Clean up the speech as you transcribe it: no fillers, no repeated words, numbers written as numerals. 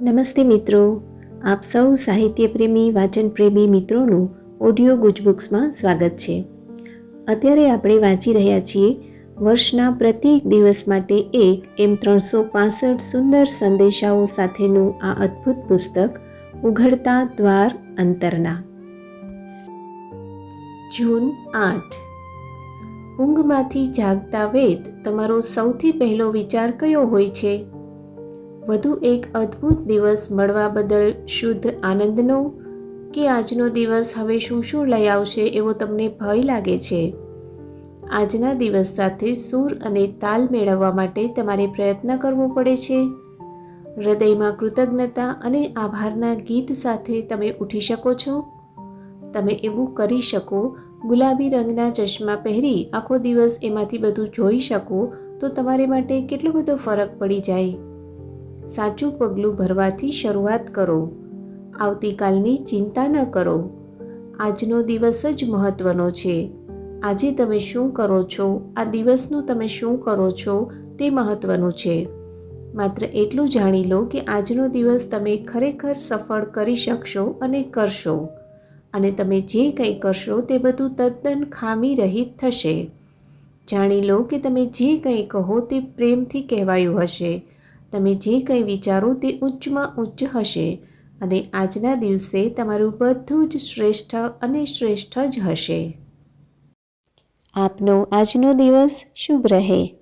નમસ્તે મિત્રો, આપ સૌ સાહિત્ય પ્રેમી વાચન પ્રેમી મિત્રોનું ઓડિયો ગુજબુક્સમાં સ્વાગત છે. અત્યારે આપણે વાંચી રહ્યા છીએ વર્ષના પ્રત્યેક દિવસ માટે એક એમ 365 સુંદર સંદેશાઓ સાથેનું આ અદ્ભુત પુસ્તક ઉઘડતા દ્વાર અંતરના. જૂન 8. ઊંઘમાંથી જાગતા વેદ તમારો સૌથી પહેલો વિચાર કયો હોય છે? વધુ એક અદ્ભુત દિવસ મળવા બદલ શુદ્ધ આનંદનો, કે આજનો દિવસ હવે શું શું લઈ આવશે એવો તમને ભય લાગે છે? આજના દિવસ સાથે સૂર અને તાલ મેળવવા માટે તમારે પ્રયત્ન કરવો પડે છે. હૃદયમાં કૃતજ્ઞતા અને આભારના ગીત સાથે તમે ઉઠી શકો છો. તમે એવું કરી શકો, ગુલાબી રંગના ચશ્મા પહેરી આખો દિવસ એમાંથી બધું જોઈ શકો તો તમારે માટે કેટલો બધો ફરક પડી જાય. સાચું પગલું ભરવાથી શરૂઆત કરો. આવતીકાલની ચિંતા ન કરો. આજનો દિવસ જ મહત્ત્વનો છે. આજે તમે શું કરો છો, આ દિવસનું તમે શું કરો છો તે મહત્ત્વનું છે. માત્ર એટલું જાણી લો કે આજનો દિવસ તમે ખરેખર સફળ કરી શકશો અને કરશો. અને તમે જે કંઈ કરશો તે બધું તદ્દન ખામી રહિત થશે. જાણી લો કે તમે જે કંઈ કહો તે પ્રેમથી કહેવાયું હશે. તમે જે કંઈ વિચારો તે ઉચ્ચમાં ઉચ્ચ હશે. અને આજના દિવસે તમારું બધું જ શ્રેષ્ઠ અને શ્રેષ્ઠ જ હશે. આપનો આજનો દિવસ શુભ રહે.